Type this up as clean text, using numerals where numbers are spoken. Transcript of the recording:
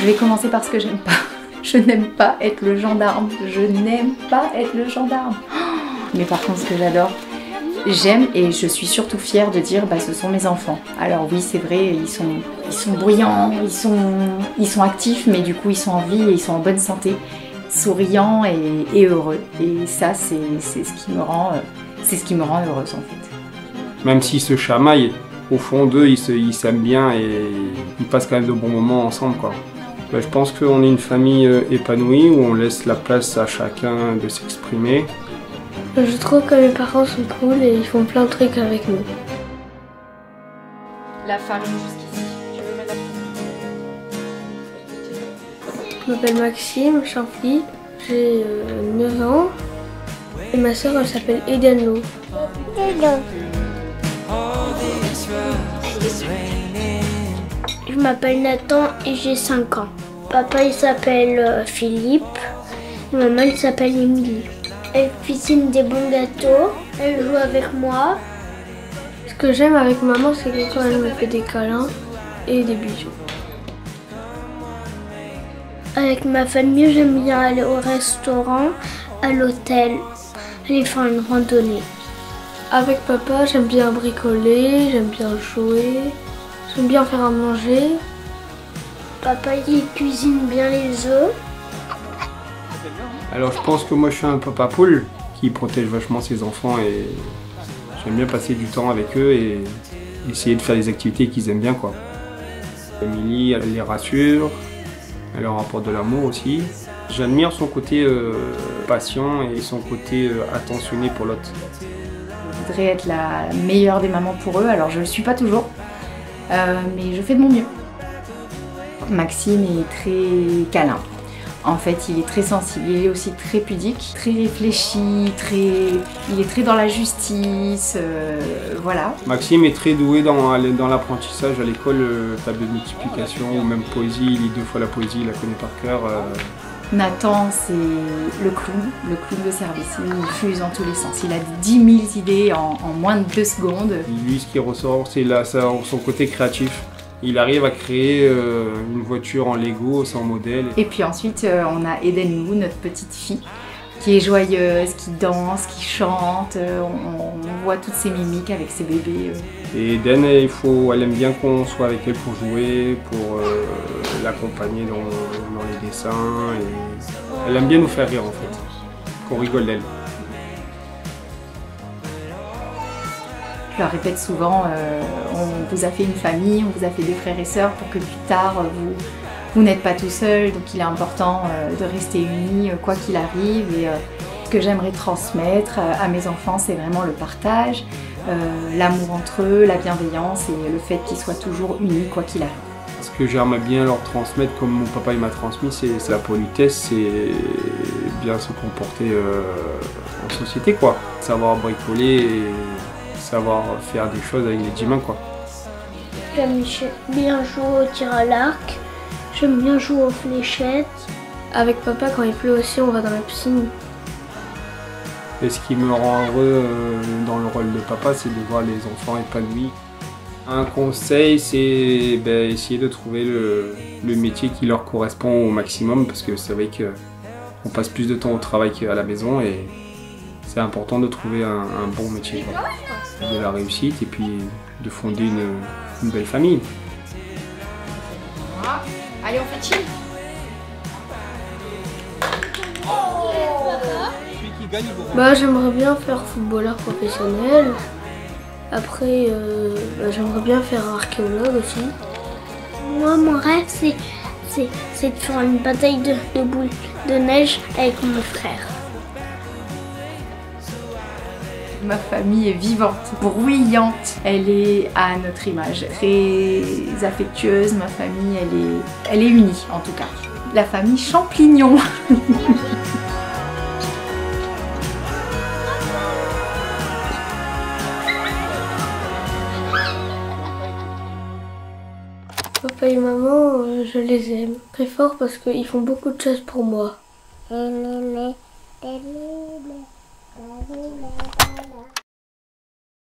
Je vais commencer par ce que j'aime pas. Je n'aime pas être le gendarme. Je n'aime pas être le gendarme. Mais par contre, ce que j'adore, j'aime et je suis surtout fière de dire bah, ce sont mes enfants. Alors oui, c'est vrai, ils sont bruyants, ils sont actifs, mais du coup ils sont en vie et ils sont en bonne santé, souriants et heureux. Et ça, c'est ce qui me rend heureuse en fait. Même s'ils se chamaillent, au fond d'eux, ils s'aiment bien et ils passent quand même de bons moments ensemble, quoi. Ben, je pense qu'on est une famille épanouie où on laisse la place à chacun de s'exprimer. Je trouve que mes parents sont cool et ils font plein de trucs avec nous. La farine jusqu'ici. Je vais mettre Je m'appelle Maxime Champy, j'ai 9 ans et ma soeur elle s'appelle Eden Lo. Je m'appelle Nathan et j'ai 5 ans. Papa il s'appelle Philippe et maman il s'appelle Émilie. Elle cuisine des bons gâteaux, elle joue avec moi. Ce que j'aime avec maman, c'est que quand elle me fait des câlins et des bisous. Avec ma famille, j'aime bien aller au restaurant, à l'hôtel, aller faire une randonnée. Avec papa, j'aime bien bricoler, j'aime bien jouer, j'aime bien faire à manger. Papa il cuisine bien les œufs. Alors je pense que moi je suis un papa poule qui protège vachement ses enfants et j'aime bien passer du temps avec eux et essayer de faire des activités qu'ils aiment bien, quoi. Émilie, elle les rassure, elle leur apporte de l'amour aussi. J'admire son côté patient et son côté attentionné pour l'autre. Je voudrais être la meilleure des mamans pour eux, alors je le suis pas toujours, mais je fais de mon mieux. Maxime est très câlin. En fait, il est très sensible, il est aussi très pudique, très réfléchi, il est très dans la justice, voilà. Maxime est très doué dans l'apprentissage à l'école, table de multiplication ou même poésie, il lit 2 fois la poésie, il la connaît par cœur. Nathan, c'est le clown de service, il fuse dans tous les sens, il a 10 000 idées en moins de 2 secondes. Lui, ce qui ressort, c'est son côté créatif. Il arrive à créer une voiture en Lego sans modèle. Et puis ensuite, on a Eden Lou, notre petite fille, qui est joyeuse, qui danse, qui chante. On voit toutes ses mimiques avec ses bébés. Et Eden, elle aime bien qu'on soit avec elle pour jouer, pour l'accompagner dans les dessins. Et elle aime bien nous faire rire en fait, qu'on rigole d'elle. Je leur répète souvent, on vous a fait une famille, on vous a fait des frères et sœurs pour que plus tard vous n'êtes pas tout seul. Donc il est important de rester unis quoi qu'il arrive. Et ce que j'aimerais transmettre à mes enfants, c'est vraiment le partage, l'amour entre eux, la bienveillance et le fait qu'ils soient toujours unis quoi qu'il arrive. Ce que j'aimerais bien leur transmettre, comme mon papa il m'a transmis, c'est la politesse, c'est bien se comporter en société, quoi. Savoir bricoler et savoir faire des choses avec les 10 mains, quoi. J'aime bien jouer au tir à l'arc, j'aime bien jouer aux fléchettes. Avec papa, quand il pleut aussi, on va dans la piscine. Et ce qui me rend heureux dans le rôle de papa, c'est de voir les enfants épanouis. Un conseil, c'est essayer de trouver le métier qui leur correspond au maximum, parce que c'est vrai qu'on passe plus de temps au travail qu'à la maison et c'est important de trouver un bon métier, quoi. De la réussite et puis de fonder une belle famille. Allez, on fait chill. J'aimerais bien faire footballeur professionnel. Après, j'aimerais bien faire archéologue aussi. Moi, mon rêve, c'est de faire une bataille de boules de neige avec mon frère. Ma famille est vivante, bruyante, elle est à notre image, très affectueuse, ma famille elle est unie en tout cas. La famille Champignon. Papa et maman, je les aime très fort parce qu'ils font beaucoup de choses pour moi.